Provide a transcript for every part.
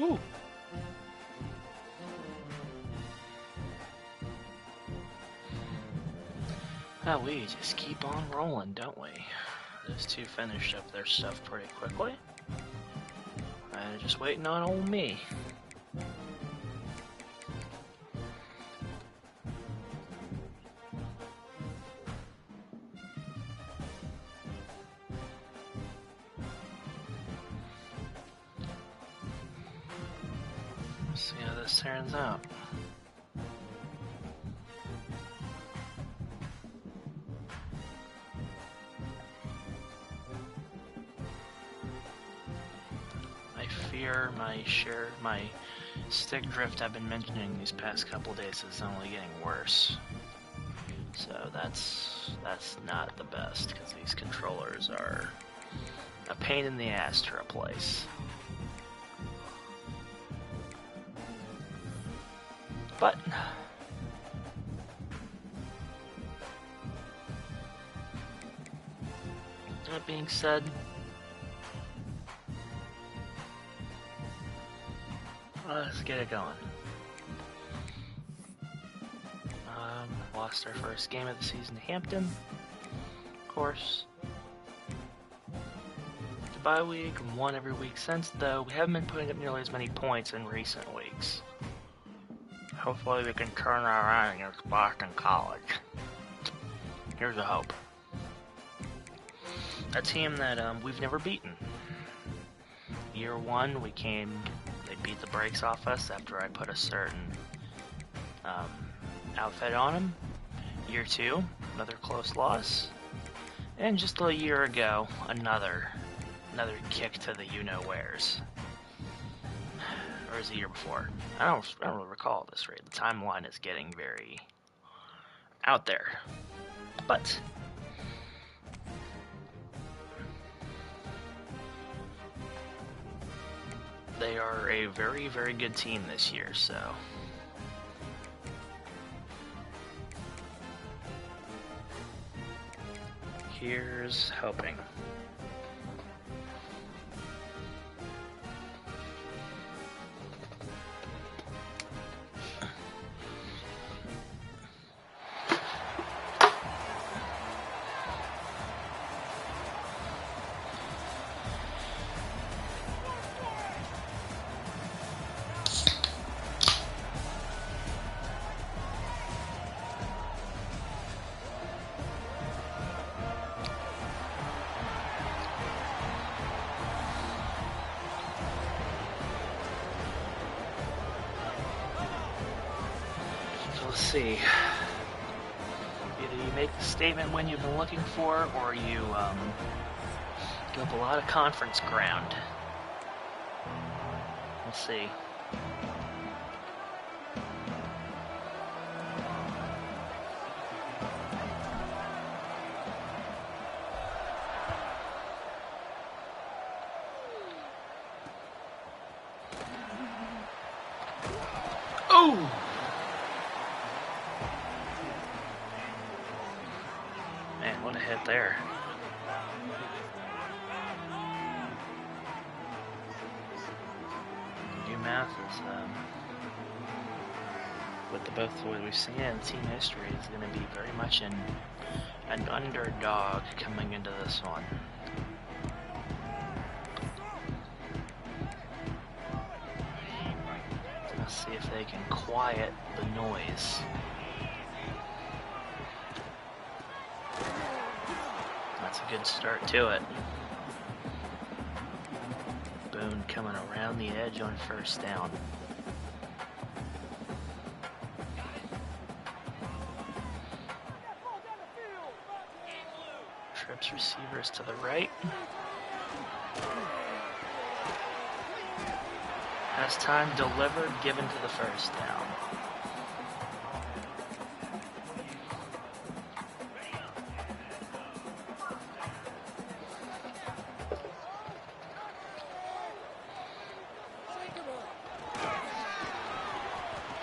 Ooh. Oh, we just keep on rolling, don't we? Those two finished up their stuff pretty quickly. And just waiting on old me. Let's see how this turns out. My stick drift I've been mentioning these past couple days is only getting worse. So that's not the best, because these controllers are a pain in the ass to replace. But that being said, let's get it going. Lost our first game of the season to Hampton, of course. The bye week, won every week since, though we haven't been putting up nearly as many points in recent weeks. Hopefully we can turn around against Boston College. Here's a hope. A team that we've never beaten. Year one, they beat the brakes off us after I put a certain outfit on them. Year two, another close loss. And just a year ago, another kick to the you-know-wheres. Or was it the year before? I don't really recall at this rate. The timeline is getting very out there. But they are a very, very good team this year, so here's hoping. Let's see. Either you make the statement when you've been looking for, or you give up a lot of conference ground. We'll see. Oh! Man, what a hit there. UMATH is, with both what we've seen in team history, is going to be very much an underdog coming into this one. Let's see if they can quiet the noise. That's a good start to it. Boone coming around the edge on first down. Trips receivers to the right. Has time delivered, given to the first down.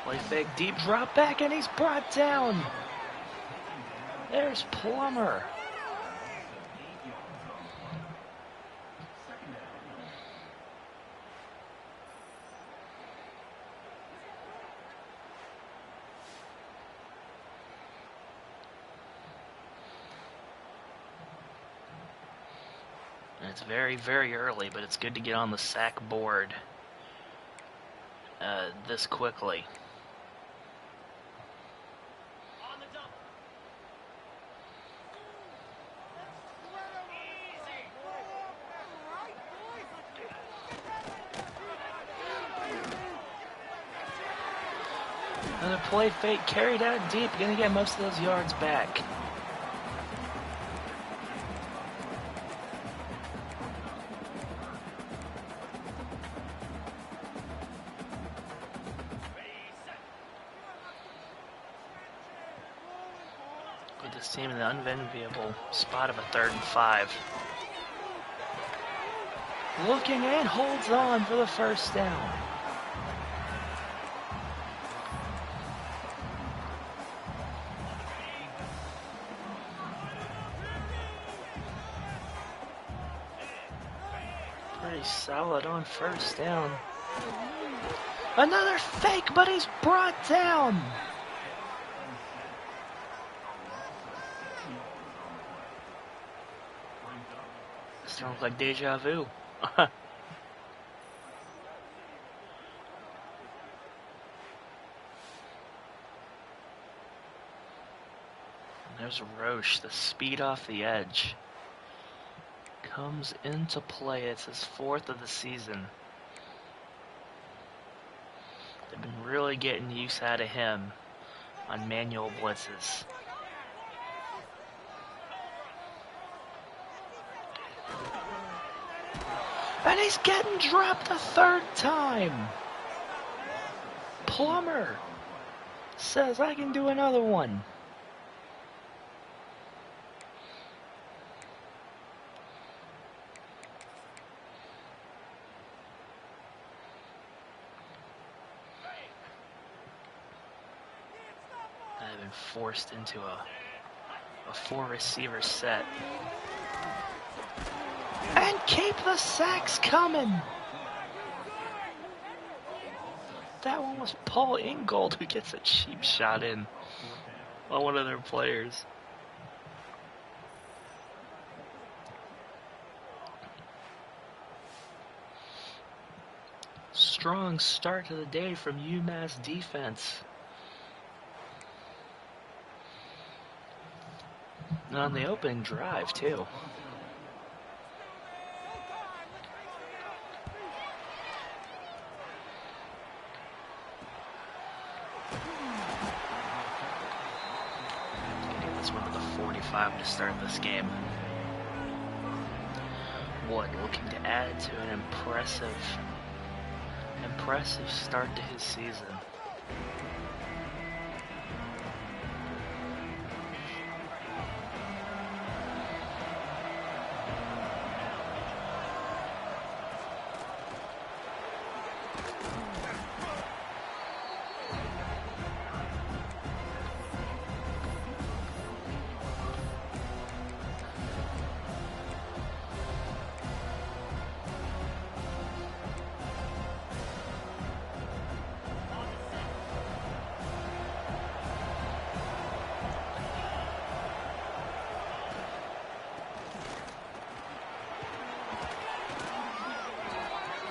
Play fake, deep drop back, and he's brought down. There's Plummer. It's very, very early, but it's good to get on the sack board this quickly. Another play fake carried out deep. Gonna get most of those yards back. Put this team in the unenviable spot of a 3rd and 5. Looking and holds on for the first down. Pretty solid on first down. Another fake, but he's brought down. Sounds like deja vu. There's Roche, the speed off the edge. Comes into play. It's his 4th of the season. They've been really getting use out of him on manual blitzes. And he's getting dropped a 3rd time. Plummer says, I can do another one. I've been forced into a 4-receiver set. And keep the sacks coming. That one was Paul Ingold who gets a cheap shot in on one of their players. Strong start to the day from UMass defense. And on the opening drive, too. Getting this one to the 45 to start this game. Wood looking to add to an impressive start to his season.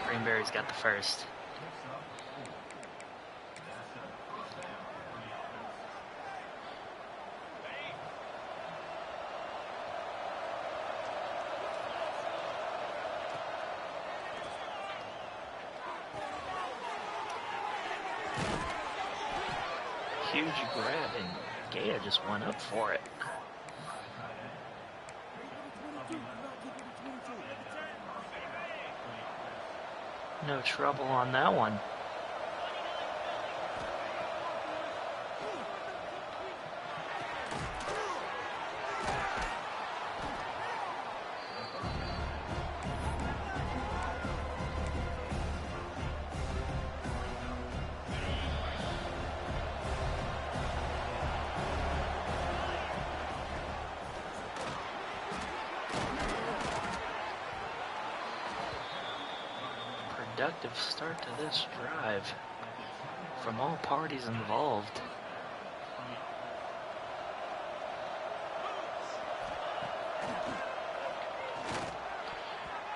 Greenberry's got the first. Huge grab, and Gaeta just went up for it. No trouble on that one. Productive start to this drive from all parties involved.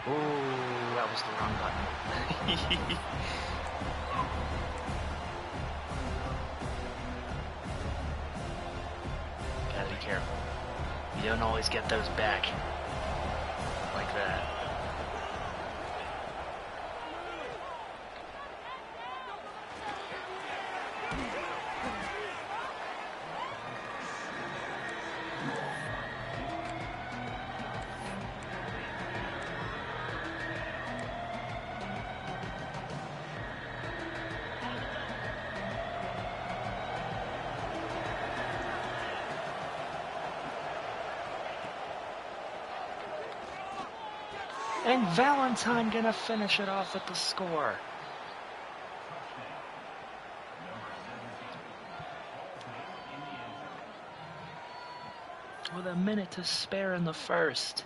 Ooh, that was the wrong button. Gotta be careful. You don't always get those back like that. And Valentine gonna finish it off with the score. With a minute to spare in the first.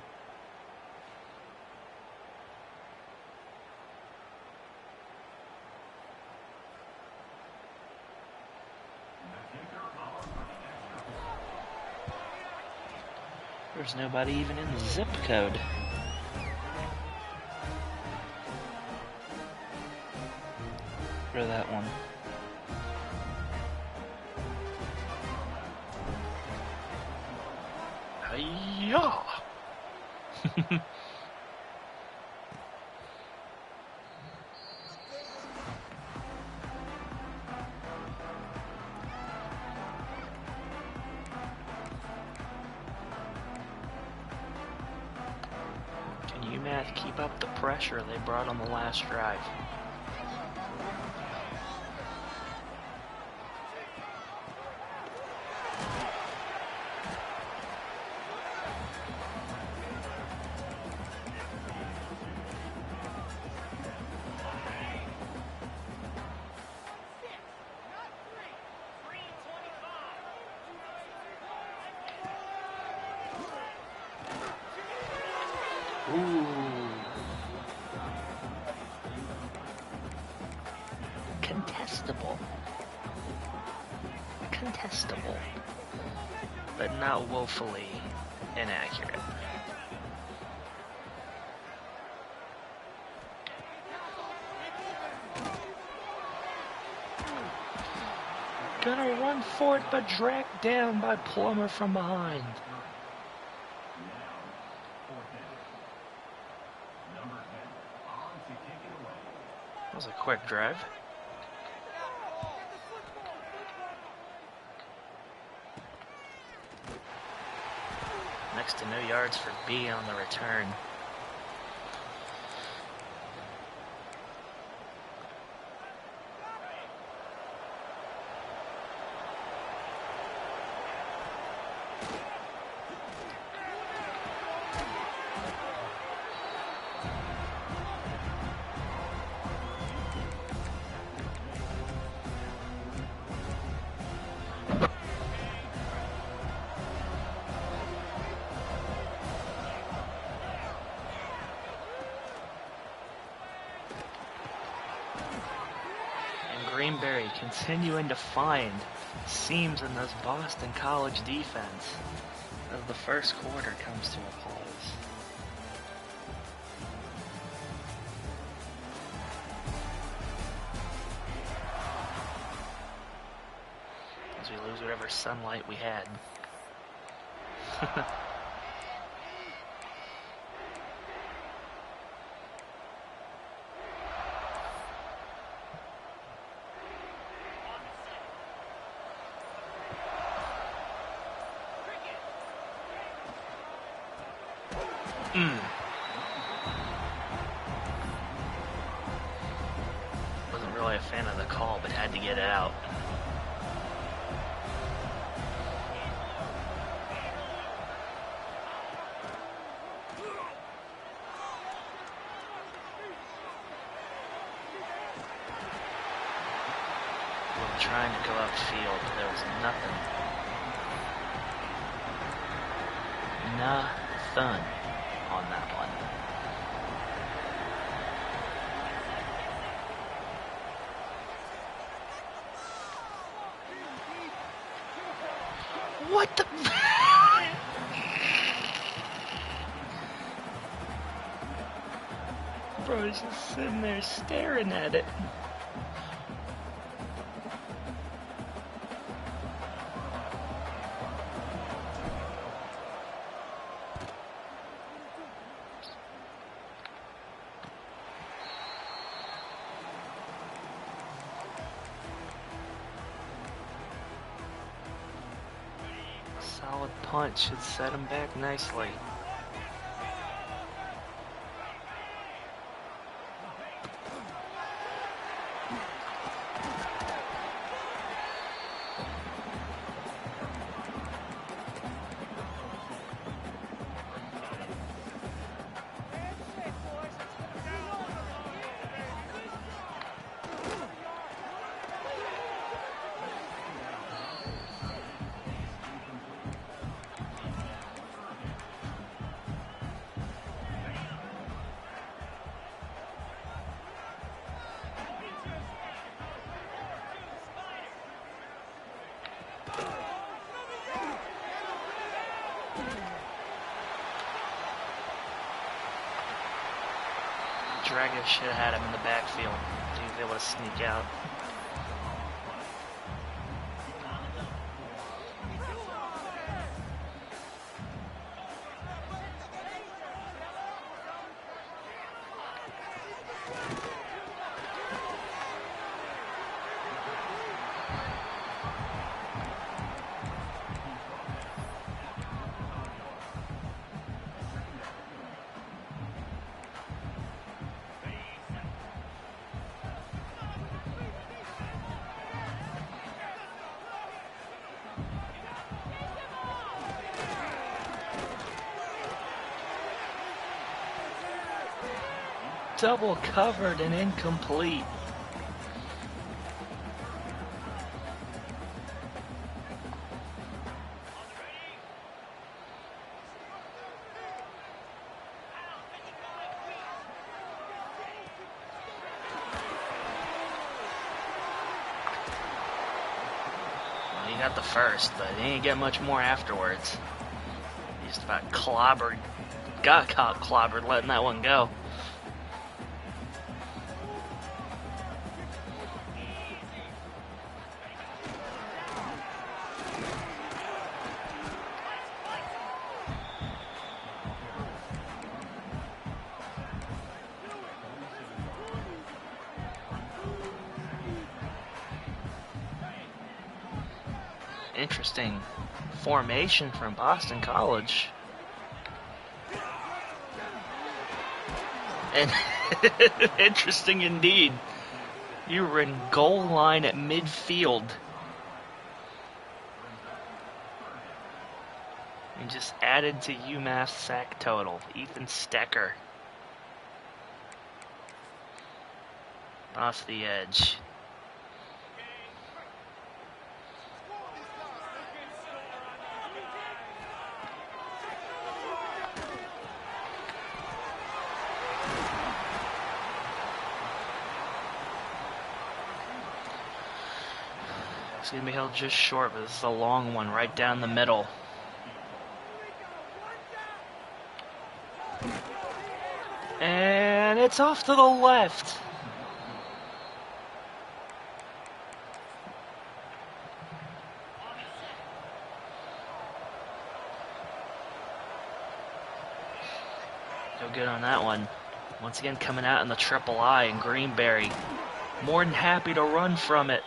There's nobody even in the zip code. For that one. Hi-ya! Can UMATH keep up the pressure they brought on the last drive? Ooh. Contestable. Contestable. But not woefully inaccurate. Gonna run for it, but dragged down by Plummer from behind. That was a quick drive. Next to no yards for B on the return. Greenberry continuing to find seams in this Boston College defense as the first quarter comes to a pause. As we lose whatever sunlight we had. Wasn't really a fan of the call, but had to get it out. We were trying to go upfield, but there was nothing. Nothing on that one. What the? Bro's just sitting there staring at it. Solid punch should set him back nicely. Drago should have had him in the backfield. He was able to sneak out. Double covered and incomplete. Well, he got the first, but he didn't get much more afterwards. He just about clobbered, got clobbered letting that one go. Interesting formation from Boston College. And interesting indeed. You were in goal line at midfield. And just added to UMass sack total. Ethan Stecker. Off the edge. It's going to be held just short, but this is a long one right down the middle. And it's off to the left. No good on that one. Once again, coming out in the triple I in Greenberry. More than happy to run from it.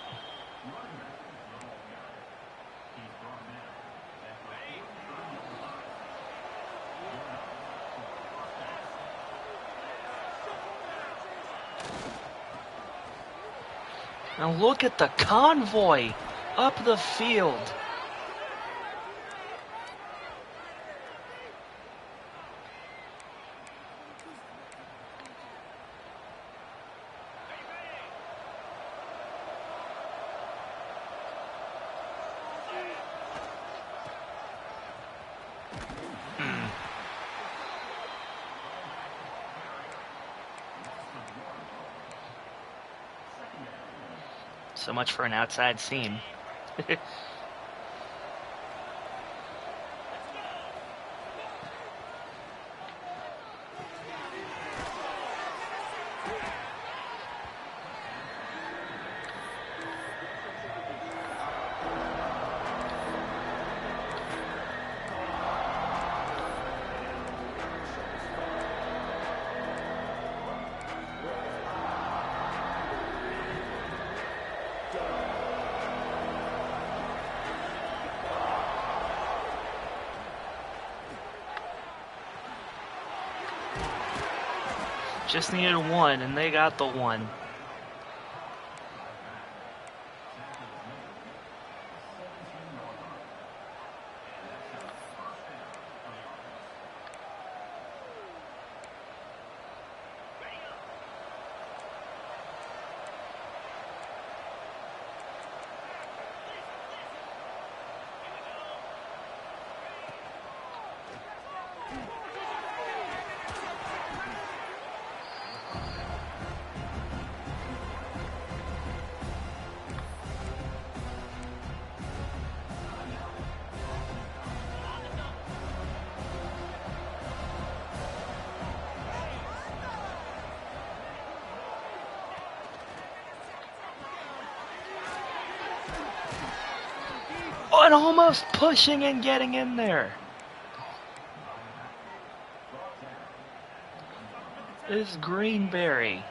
Now look at the convoy up the field. So much for an outside seam. Just needed one, and they got the one. Oh, and almost pushing and getting in there. Is Greenberry.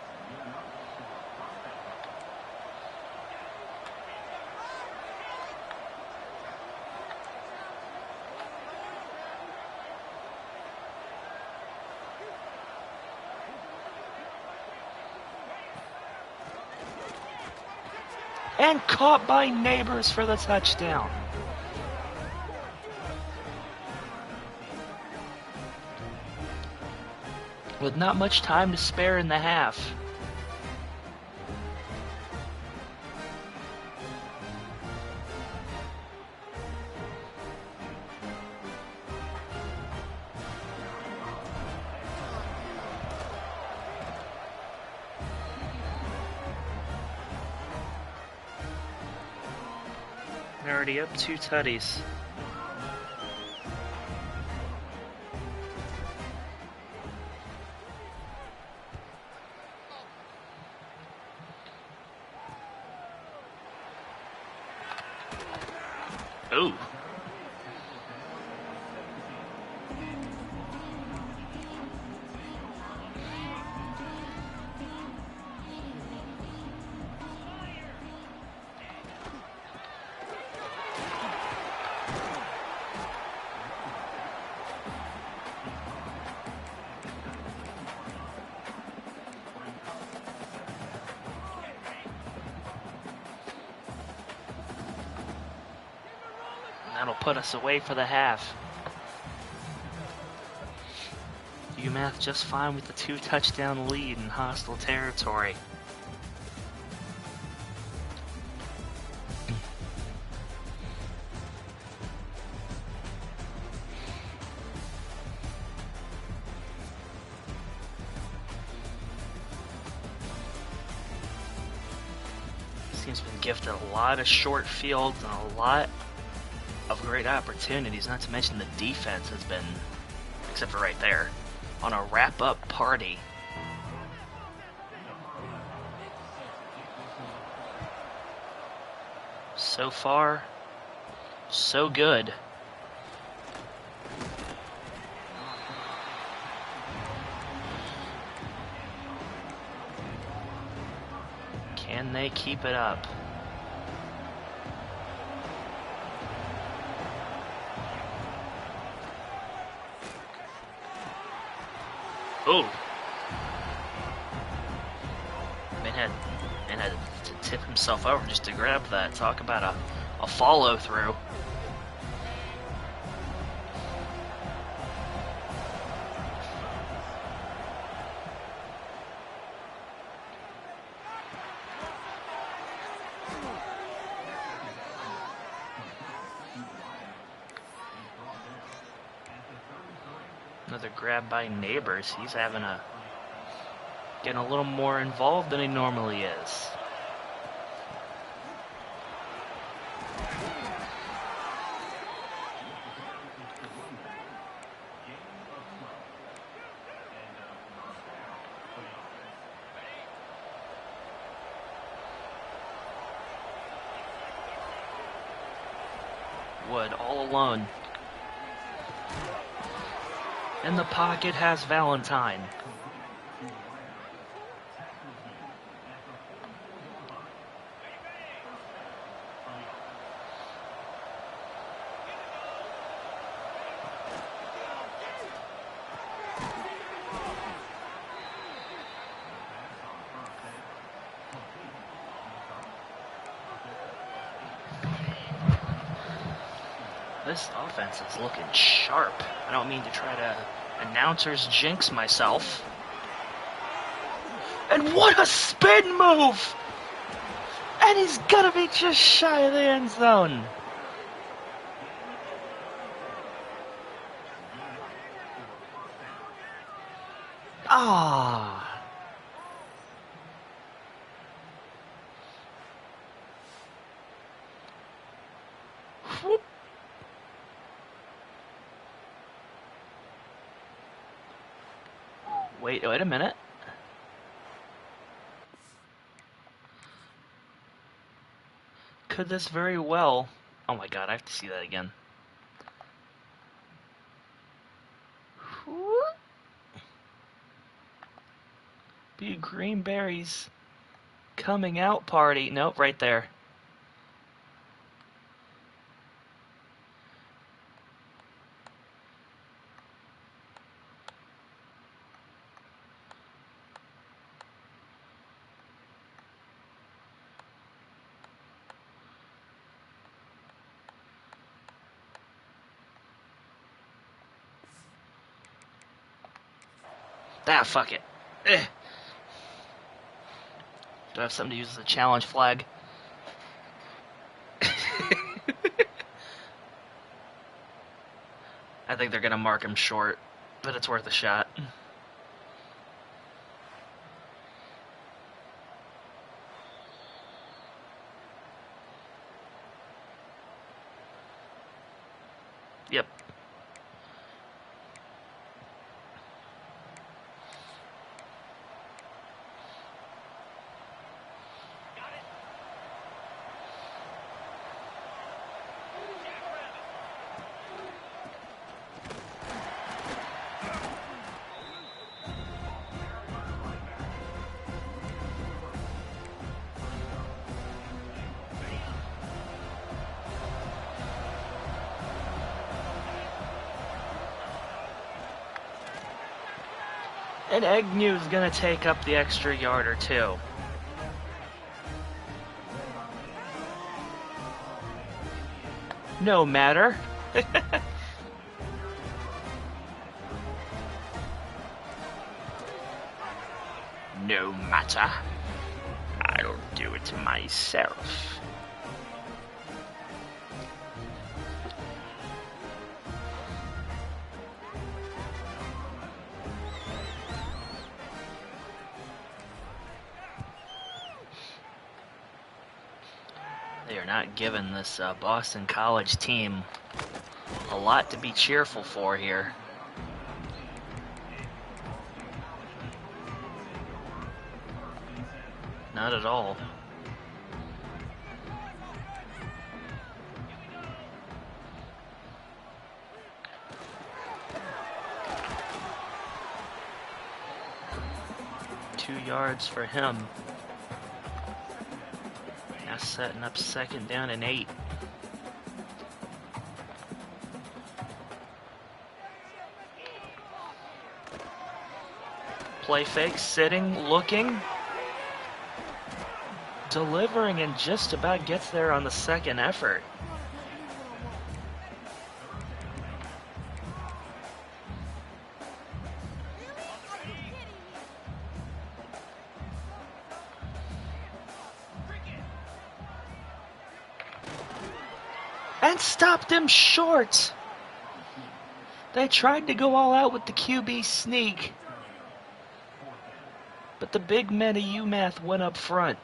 And caught by Neighbors for the touchdown. With not much time to spare in the half. They're already up 2 tutties. Ooh. That'll put us away for the half. UMATH just fine with the 2 touchdown lead in hostile territory. Team's been gifted a lot of short fields and a lot of great opportunities, not to mention the defense has been, except for right there, on a wrap-up party. So far, so good. Can they keep it up? Oh! Man had to tip himself over just to grab that. Talk about a follow-through. Another grab by Neighbors. He's getting a little more involved than he normally is. Wood all alone. In the pocket has Valentine. This offense is looking sharp. I don't mean to try to announcer's jinx myself. And what a spin move! And he's gonna be just shy of the end zone. Ah. Whoop. Wait a minute. Could this very well... Oh my god, I have to see that again. Whoop. Be a Greenberry's coming out party. Nope, right there. Ah, fuck it. Do I have something to use as a challenge flag? I think they're gonna mark him short, but it's worth a shot. Yep. And Agnew's gonna take up the extra yard or two. No matter. No matter. I'll do it myself. They are not giving this Boston College team a lot to be cheerful for here. Not at all. Two yards for him. Now setting up 2nd down and 8. Play fake, sitting, looking, delivering, and just about gets there on the 2nd effort. And stopped him short. They tried to go all out with the QB sneak, but the big men of UMATH went up front.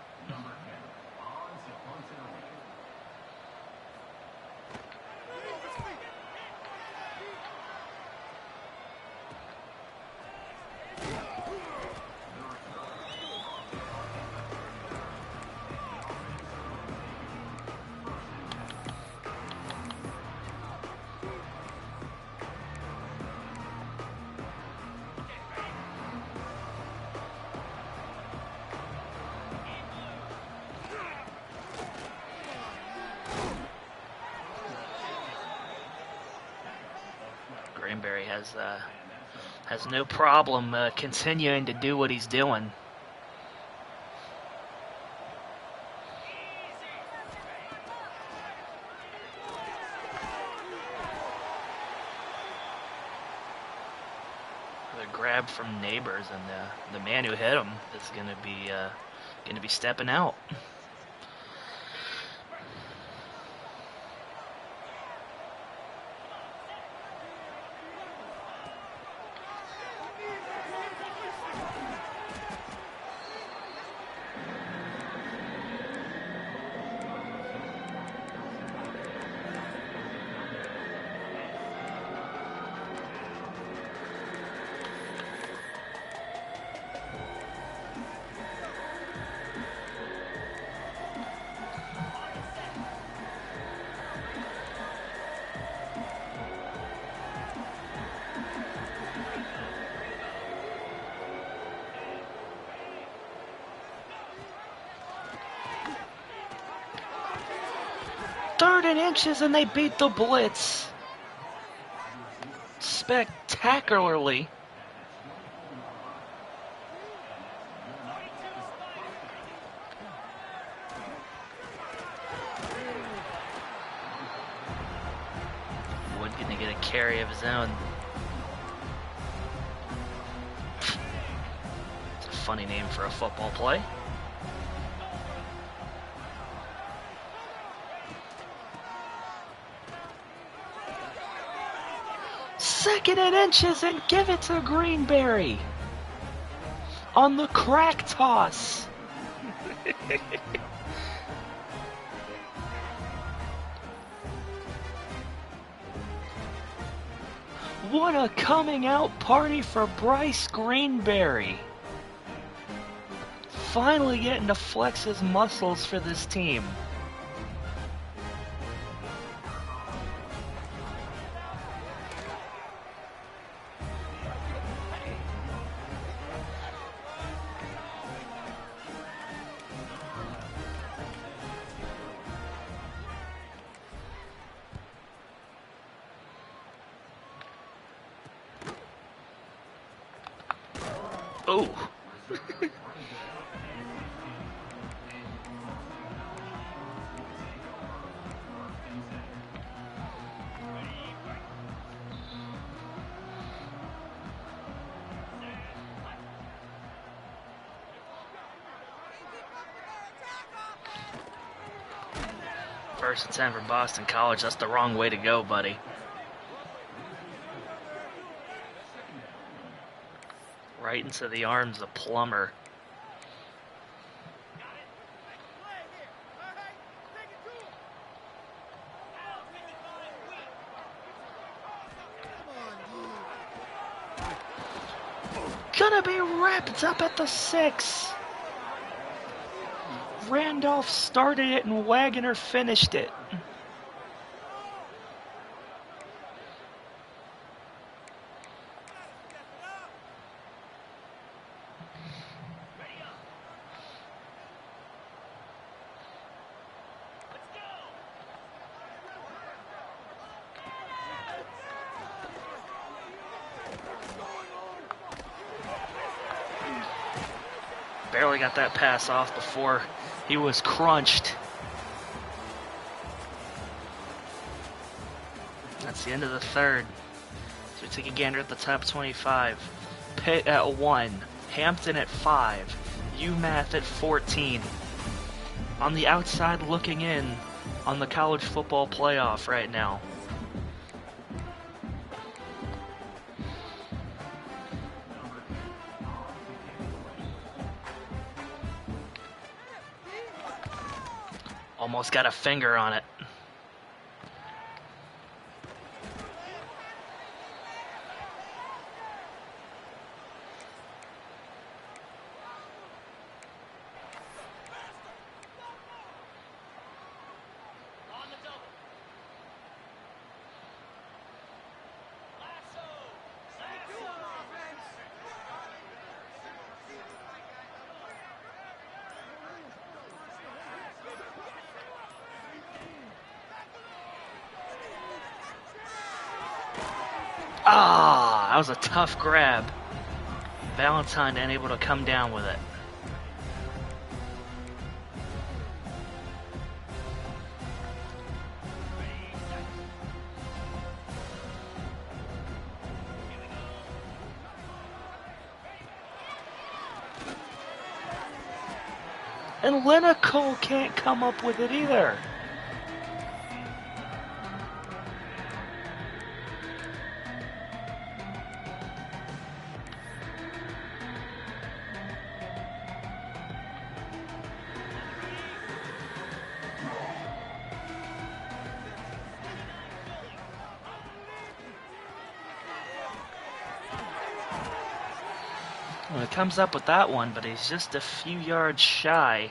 Greenberry has no problem continuing to do what he's doing. grab from Neighbors, and the man who hit him is gonna be stepping out. Third and inches, and they beat the blitz spectacularly. Wood gonna get a carry of his own. It's a funny name for a football play. Second and inches, and give it to Greenberry on the crack toss. What a coming out party for Bryce Greenberry. Finally getting to flex his muscles for this team. Oh. First and 10 for Boston College. That's the wrong way to go, buddy. Right into the arms of Plummer. Gonna be wrapped up at the 6. Randolph started it and Wagoner finished it. Barely got that pass off before he was crunched. That's the end of the third. So we take a gander at the top 25. Pitt at 1. Hampton at 5. UMATH at 14. On the outside looking in on the college football playoff right now. Almost got a finger on it. Ah, that was a tough grab. Valentine unable to come down with it. And Lineker can't come up with it either. Well, he comes up with that one, but he's just a few yards shy.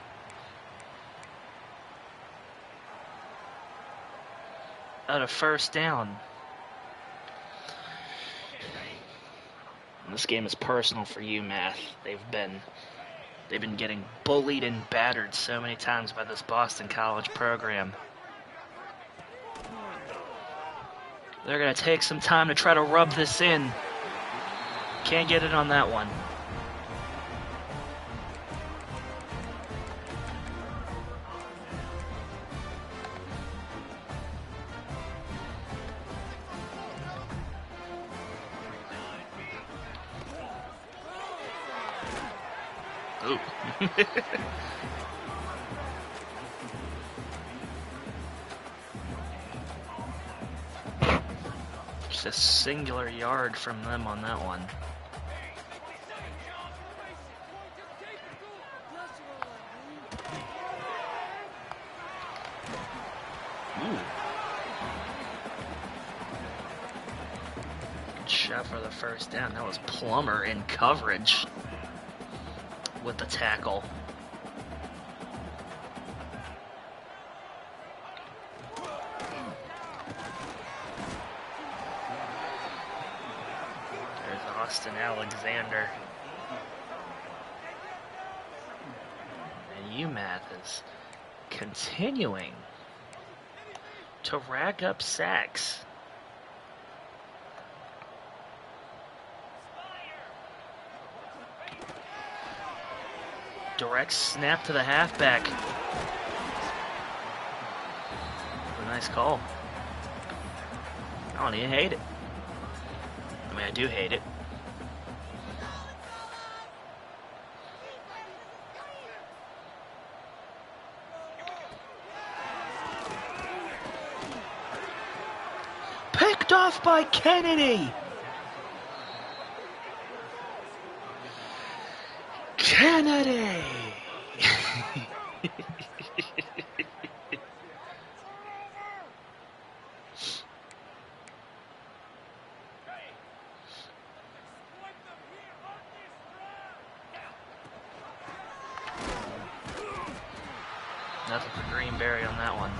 Out of first down. This game is personal for UMath. They've been getting bullied and battered so many times by this Boston College program. They're gonna take some time to try to rub this in. Can't get it on that one. Ooh. Just a singular yard from them on that one. Ooh. Good shot for the first down. That was Plummer in coverage with the tackle. There's Austin Alexander. And UMath is continuing to rack up sacks. Direct snap to the halfback. A nice call. I don't even hate it. I mean, I do hate it. Picked off by Kennedy. Kennedy! Nothing for Greenberry on that one.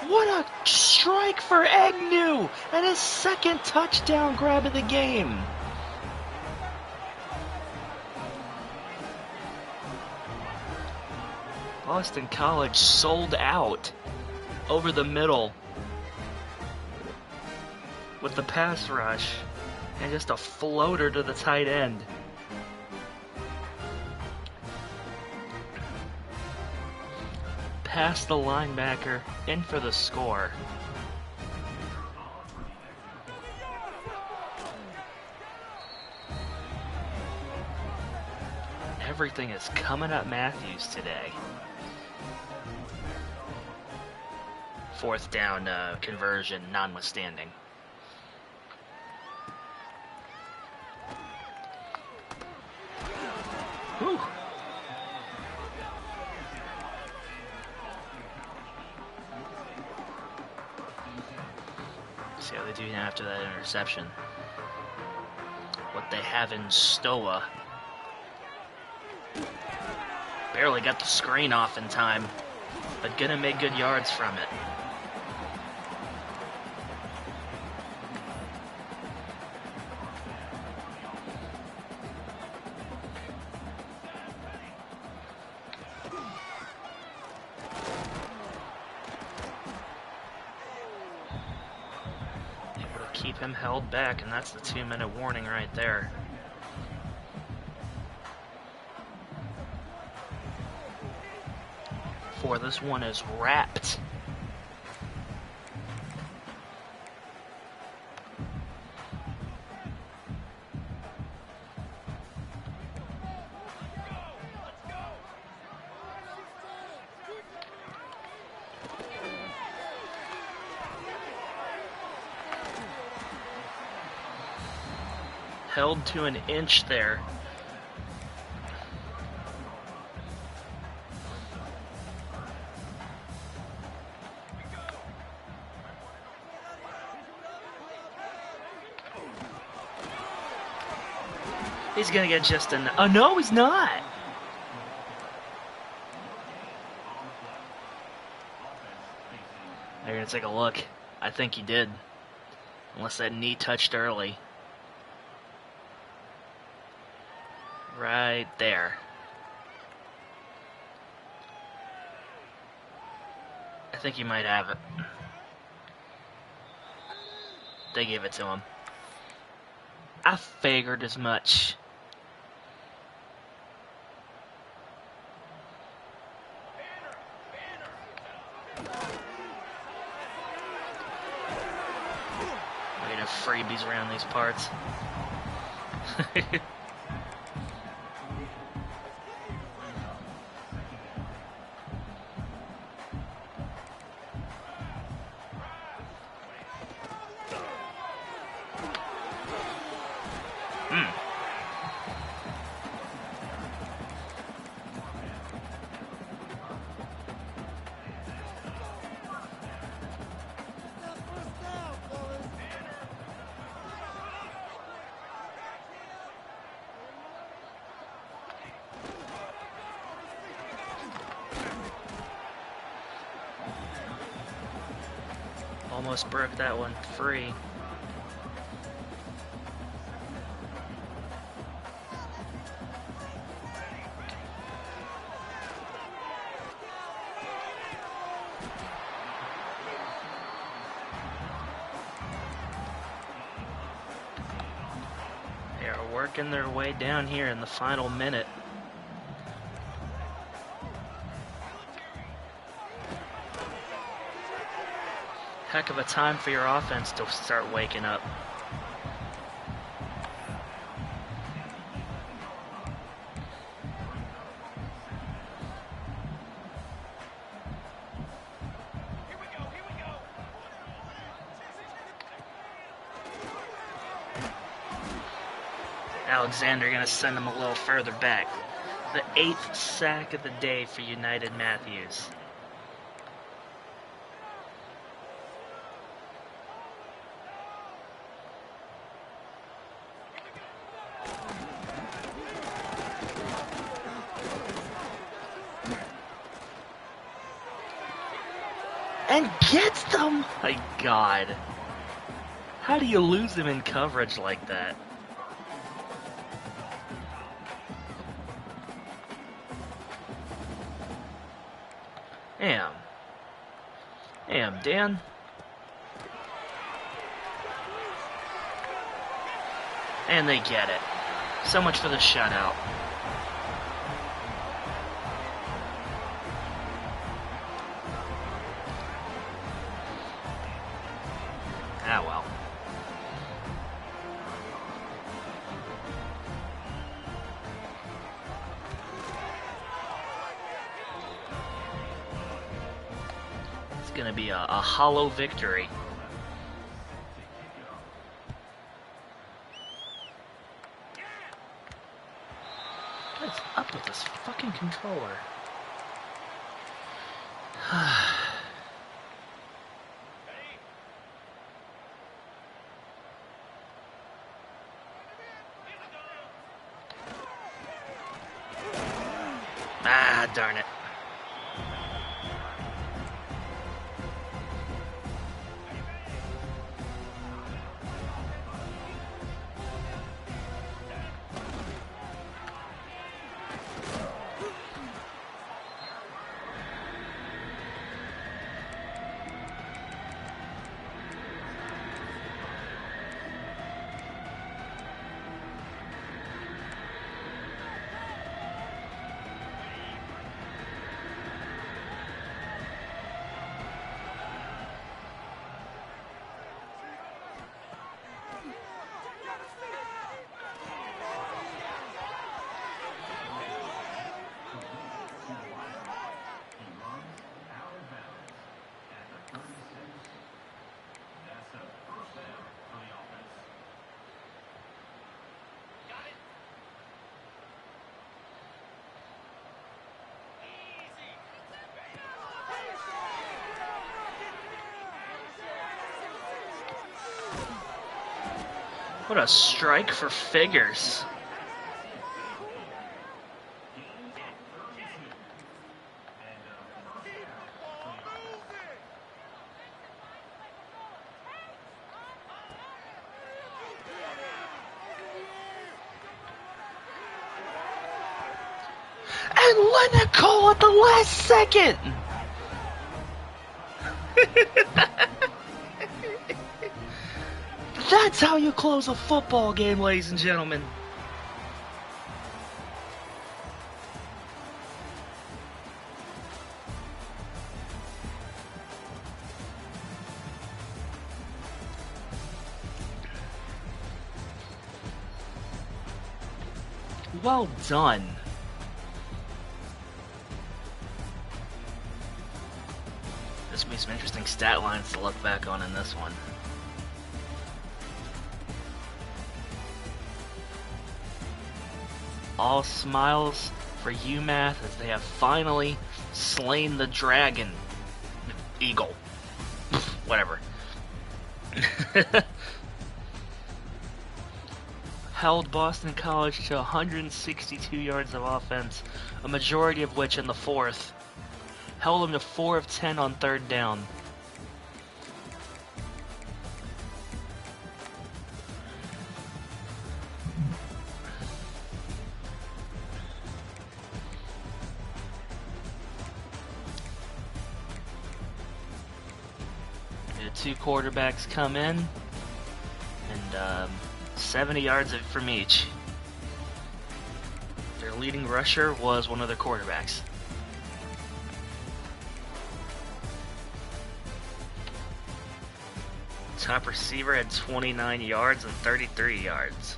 What a strike for Agnew! And his second touchdown grab of the game. Boston College sold out over the middle with the pass rush and just a floater to the tight end. Past the linebacker, in for the score. Everything is coming up Matthews today. Fourth down conversion notwithstanding. Whew. See how they do after that interception. What they have in Stoa. Barely got the screen off in time, but gonna make good yards from it. Keep him held back, and that's the 2-minute warning right there. For this one is wrapped. Held to an inch there. He's gonna get just an... Oh, no, he's not! They're gonna take a look. I think he did. Unless that knee touched early. Right there. I think he might have it. They gave it to him. I figured as much. Way to freebies around these parts. Almost broke that one free. They are working their way down here in the final minute. Heck of a time for your offense to start waking up. Alexander gonna send him a little further back. The 8th sack of the day for United Matthews. And gets them! My God. How do you lose him in coverage like that? Damn, Dan. And they get it. So much for the shutout. Ah, well. It's gonna be a hollow victory. What's up with this fucking controller? Ah, darn it. What a strike for Figures. And Lineker at the last second! That's how you close a football game, ladies and gentlemen. Well done. This will be some interesting stat lines to look back on in this one. All smiles for UMATH as they have finally slain the dragon. Eagle. Whatever. Held Boston College to 162 yards of offense, a majority of which in the fourth. Held them to 4 of 10 on third down. The two quarterbacks come in, and 70 yards from each. Their leading rusher was one of their quarterbacks. Top receiver had 29 yards and 33 yards.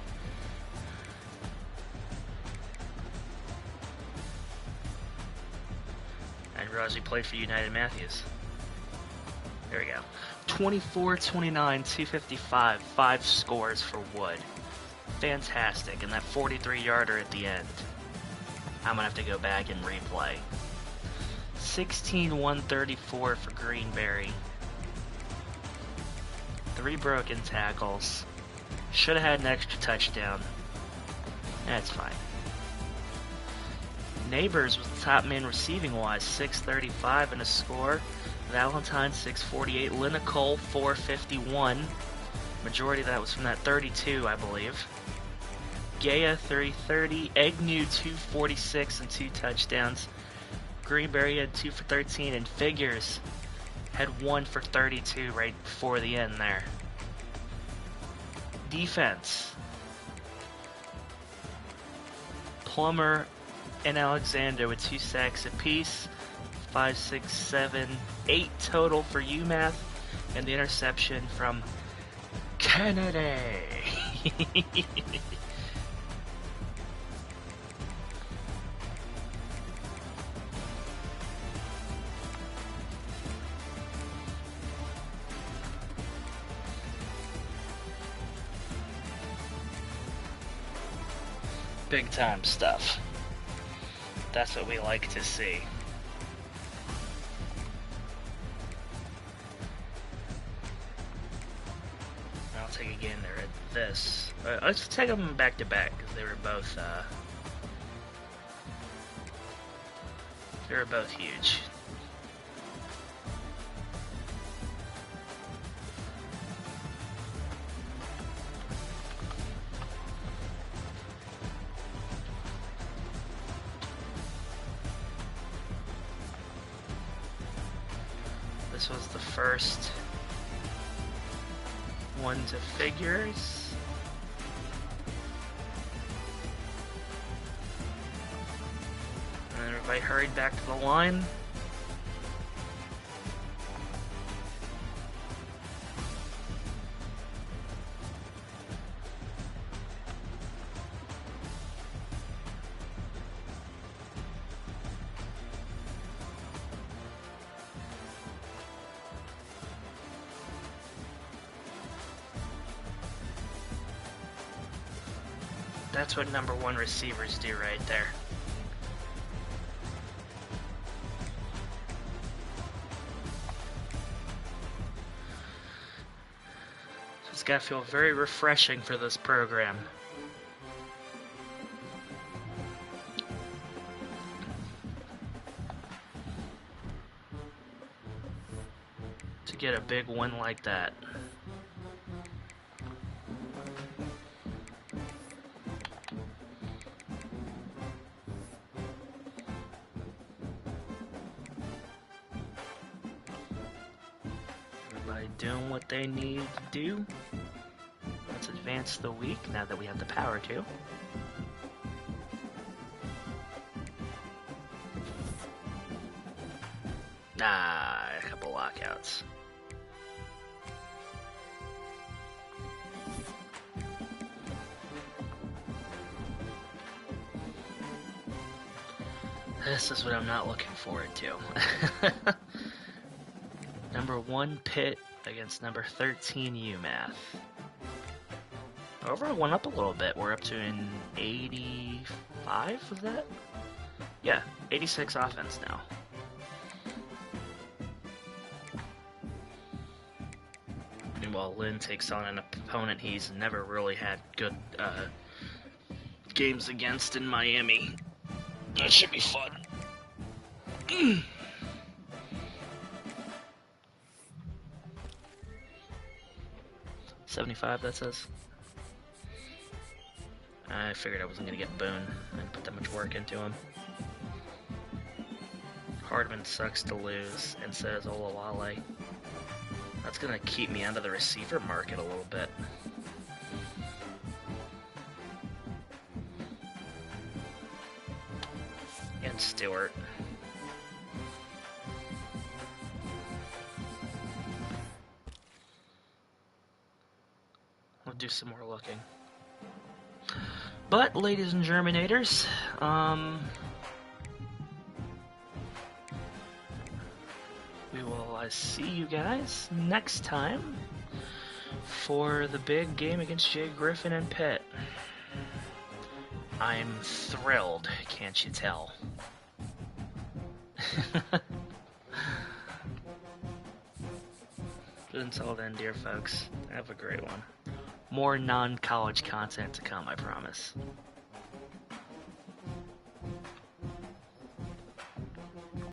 I didn't realize he played for United Matthews. There we go. 24-29, 255, 5 scores for Wood. Fantastic, and that 43-yarder at the end. I'm gonna have to go back and replay. 16-134 for Greenberry. 3 broken tackles. Should have had an extra touchdown. That's fine. Neighbors was the top man receiving wise, 635 and a score. Valentine 648, Lineker 451. Majority of that was from that 32, I believe. Gaya 330, Agnew 246 and 2 touchdowns. Greenberry had 2 for 13, and Figures had 1 for 32 right before the end there. Defense. Plummer and Alexander with 2 sacks apiece. 5, 6, 7, 8 total for UMATH, and the interception from Kennedy. Big time stuff. That's what we like to see. I'll take again there at this. Let's take them back to back because they were both They were both huge. This was the first one to figures. And everybody hurried back to the line. That's what number one receivers do right there. So it's gotta feel very refreshing for this program. To get a big win like that. Doing what they need to do. Let's advance the week now that we have the power to. A couple lockouts. This is what I'm not looking forward to. Number 1 Pitt against number 13 UMATH. Overall went up a little bit. We're up to an 85 of that? Yeah, 86 offense now. Meanwhile, Lynn takes on an opponent he's never really had good games against in Miami. That should be fun. 75, that says. I figured I wasn't going to get Boone. I didn't put that much work into him. Hardman sucks to lose, and says Olawale. That's going to keep me out of the receiver market a little bit. And Stewart. We'll do some more looking. But, ladies and Germinators, we will see you guys next time for the big game against Jay Griffin and Pitt. I'm thrilled, can't you tell? But until then, dear folks, have a great one. More non-college content to come, I promise.